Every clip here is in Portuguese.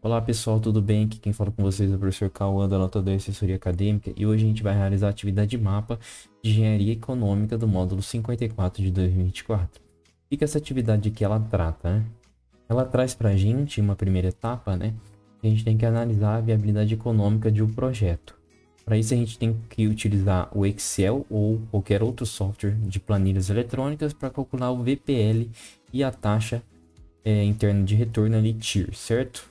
Olá pessoal, tudo bem? Aqui quem fala com vocês é o professor Cauã da Nota 2 Assessoria Acadêmica e hoje a gente vai realizar a atividade de mapa de Engenharia Econômica do módulo 54 de 2024. O que essa atividade aqui ela trata, né? Ela traz para a gente uma primeira etapa, né? A gente tem que analisar a viabilidade econômica de um projeto. Para isso a gente tem que utilizar o Excel ou qualquer outro software de planilhas eletrônicas para calcular o VPL e a taxa interna de retorno ali, TIR, certo?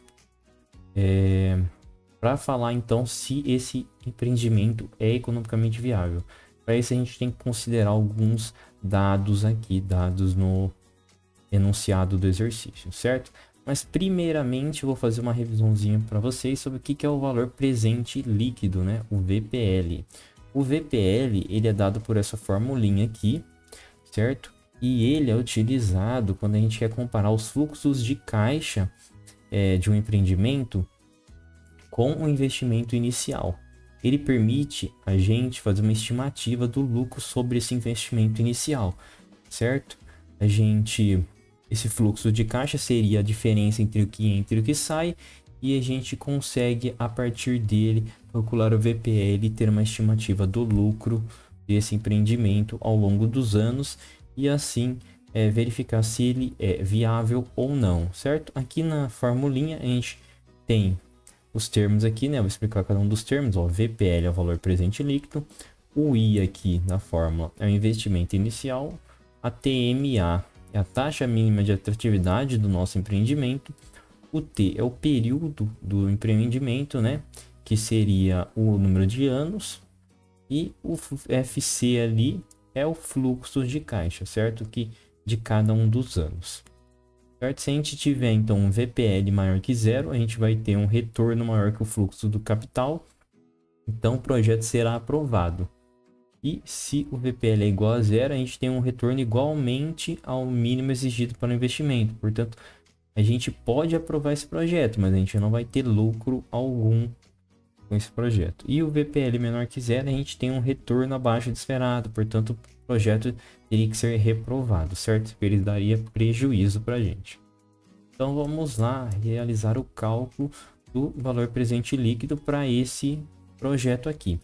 Para falar então se esse empreendimento é economicamente viável. Para isso a gente tem que considerar alguns dados aqui, dados no enunciado do exercício, certo? Mas primeiramente eu vou fazer uma revisãozinha para vocês sobre o que é o valor presente líquido, né? O VPL. O VPL ele é dado por essa formulinha aqui, certo? E ele é utilizado quando a gente quer comparar os fluxos de caixa de um empreendimento com o investimento inicial. Ele permite a gente fazer uma estimativa do lucro sobre esse investimento inicial, certo? Esse fluxo de caixa seria a diferença entre o que entra e o que sai, e a gente consegue a partir dele calcular o VPL e ter uma estimativa do lucro desse empreendimento ao longo dos anos e assim verificar se ele é viável ou não, certo? Aqui na formulinha a gente tem os termos aqui, né? Eu vou explicar cada um dos termos. Ó, VPL é o valor presente líquido, o I aqui na fórmula é o investimento inicial, a TMA é a taxa mínima de atratividade do nosso empreendimento, o T é o período do empreendimento, né? Que seria o número de anos, e o FC ali é o fluxo de caixa, certo? Que de cada um dos anos. Certo? Se a gente tiver então um VPL maior que zero, a gente vai ter um retorno maior que o fluxo do capital, então o projeto será aprovado. E se o VPL é igual a zero, a gente tem um retorno igualmente ao mínimo exigido para o investimento. Portanto, a gente pode aprovar esse projeto, mas a gente não vai ter lucro algum com esse projeto. E o VPL menor que zero, a gente tem um retorno abaixo do esperado, portanto o projeto teria que ser reprovado, certo? Ele daria prejuízo para a gente. Então vamos lá realizar o cálculo do valor presente líquido para esse projeto aqui.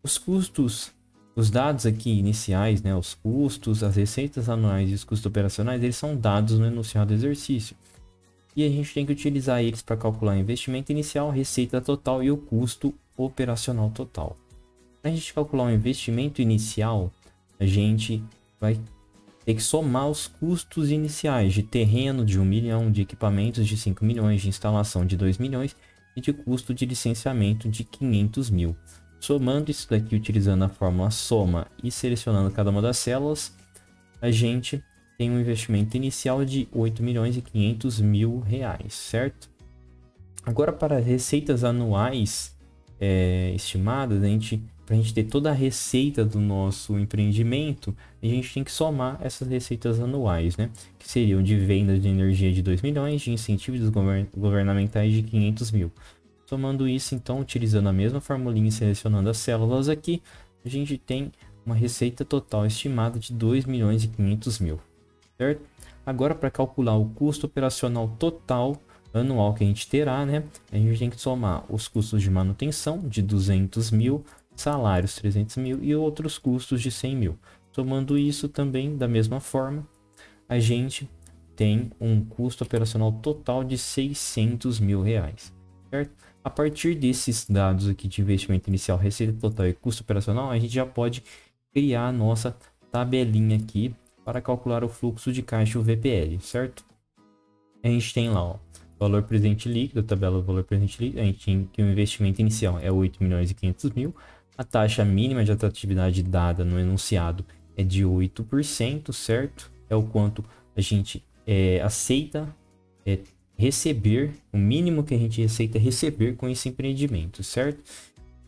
Os custos, os dados aqui iniciais, né, os custos, as receitas anuais e os custos operacionais, eles são dados no enunciado do exercício. E a gente tem que utilizar eles para calcular o investimento inicial, receita total e o custo operacional total. Para a gente calcular o investimento inicial, a gente vai ter que somar os custos iniciais de terreno de 1 milhão, de equipamentos de 5 milhões, de instalação de 2 milhões e de custo de licenciamento de 500 mil. Somando isso daqui utilizando a fórmula soma e selecionando cada uma das células, a gente tem um investimento inicial de 8 milhões e 500 mil reais, certo? Agora para receitas anuais estimadas, para a gente ter toda a receita do nosso empreendimento, a gente tem que somar essas receitas anuais, né? Que seriam de venda de energia de 2 milhões, de incentivos governamentais de 500 mil. Somando isso, então, utilizando a mesma formulinha e selecionando as células aqui, a gente tem uma receita total estimada de 2 milhões e 500 mil, certo? Agora, para calcular o custo operacional total anual que a gente terá, né? A gente tem que somar os custos de manutenção de 200 mil, salários 300 mil e outros custos de 100 mil. Somando isso também da mesma forma, a gente tem um custo operacional total de 600 mil reais, certo? A partir desses dados aqui de investimento inicial, receita total e custo operacional, a gente já pode criar a nossa tabelinha aqui para calcular o fluxo de caixa, o VPL, certo? A gente tem lá, ó, valor presente líquido, a tabela do valor presente líquido, a gente tem que o investimento inicial é 8 milhões e 500 mil, a taxa mínima de atratividade dada no enunciado é de 8%, certo? É o quanto a gente aceita receber, o mínimo que a gente aceita receber com esse empreendimento, certo?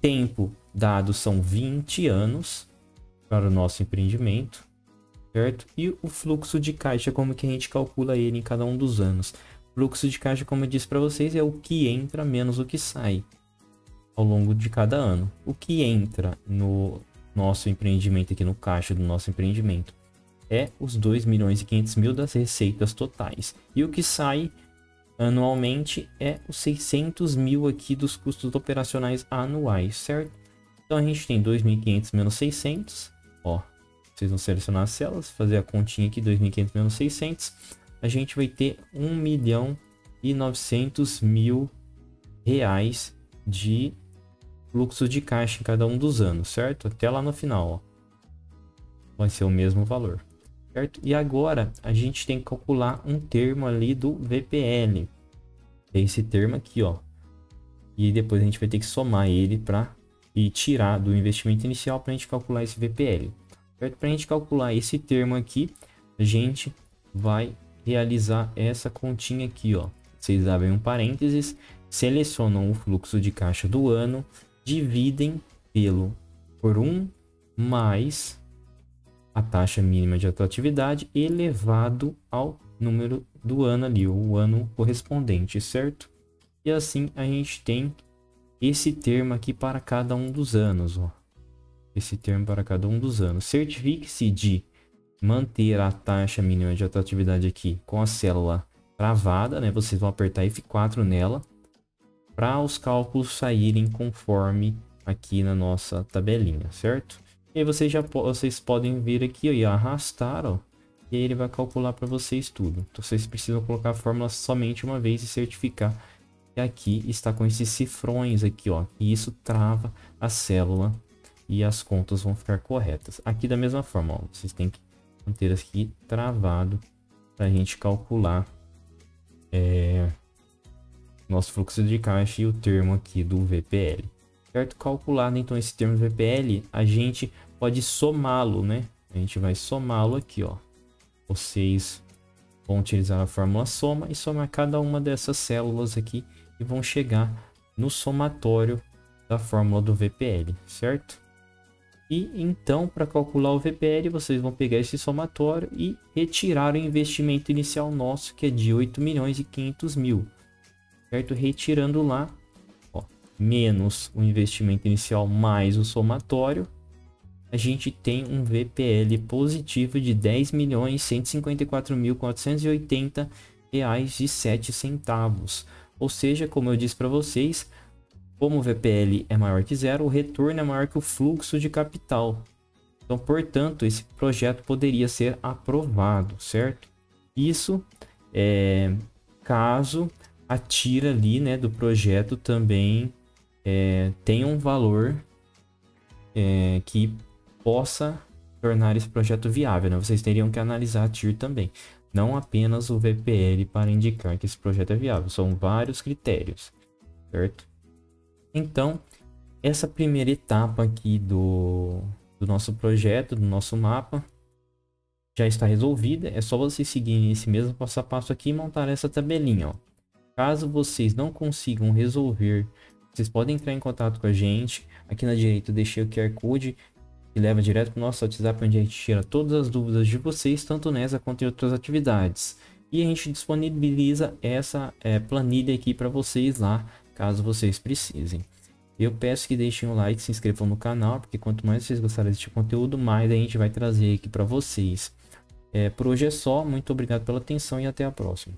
Tempo dado são 20 anos para o nosso empreendimento, certo? E o fluxo de caixa, como que a gente calcula ele em cada um dos anos? Fluxo de caixa, como eu disse para vocês, é o que entra menos o que sai ao longo de cada ano. O que entra no nosso empreendimento aqui no caixa do nosso empreendimento é os 2 milhões e 500 mil das receitas totais. E o que sai anualmente é os 600 mil aqui dos custos operacionais anuais, certo? Então a gente tem 2.500 menos 600, ó, vocês vão selecionar as células, fazer a continha aqui, 2.500 menos 600, a gente vai ter 1.900.000 reais de fluxo de caixa em cada um dos anos, certo? Até lá no final, ó, vai ser o mesmo valor, certo? E agora a gente tem que calcular um termo ali do VPL, é esse termo aqui, ó, e depois a gente vai ter que somar ele e tirar do investimento inicial para a gente calcular esse VPL, certo? Para a gente calcular esse termo aqui, a gente vai realizar essa continha aqui, ó. Vocês abrem um parênteses, selecionam o fluxo de caixa do ano, dividem por 1 mais a taxa mínima de atratividade elevado ao número do ano ali, o ano correspondente, certo? E assim a gente tem esse termo aqui para cada um dos anos, ó. Esse termo para cada um dos anos. Certifique-se de manter a taxa mínima de atratividade aqui com a célula travada, né? Vocês vão apertar F4 nela para os cálculos saírem conforme aqui na nossa tabelinha, certo? E aí vocês podem vir aqui, ó, e arrastar, ó, e aí ele vai calcular para vocês tudo. Então vocês precisam colocar a fórmula somente uma vez e certificar que aqui está com esses cifrões aqui, ó, e isso trava a célula e as contas vão ficar corretas. Aqui da mesma forma, ó, vocês têm que manter aqui travado para a gente calcular nosso fluxo de caixa e o termo aqui do VPL, certo? Calculado então esse termo VPL, a gente pode somá-lo, né? A gente vai somá-lo aqui, ó. Vocês vão utilizar a fórmula soma e somar cada uma dessas células aqui e vão chegar no somatório da fórmula do VPL, certo? E então, para calcular o VPL, vocês vão pegar esse somatório e retirar o investimento inicial nosso, que é de 8.500.000, certo? Retirando lá, ó, menos o investimento inicial mais o somatório, a gente tem um VPL positivo de 10.154.480 reais e 7 centavos. Ou seja, como eu disse para vocês, como o VPL é maior que zero, o retorno é maior que o fluxo de capital. Então, portanto, esse projeto poderia ser aprovado, certo? Isso caso a tira ali, né, do projeto também tenha um valor que possa tornar esse projeto viável, né? Vocês teriam que analisar a TIR também, não apenas o VPL para indicar que esse projeto é viável, são vários critérios, certo? Então, essa primeira etapa aqui do nosso projeto, do nosso mapa, já está resolvida. É só vocês seguirem esse mesmo passo a passo aqui e montar essa tabelinha, ó. Caso vocês não consigam resolver, vocês podem entrar em contato com a gente. Aqui na direita eu deixei o QR Code que leva direto para o nosso WhatsApp, onde a gente tira todas as dúvidas de vocês, tanto nessa quanto em outras atividades. E a gente disponibiliza essa planilha aqui para vocês lá, caso vocês precisem. Eu peço que deixem o like, se inscrevam no canal, porque quanto mais vocês gostarem deste conteúdo, mais a gente vai trazer aqui para vocês. Por hoje é só, muito obrigado pela atenção e até a próxima.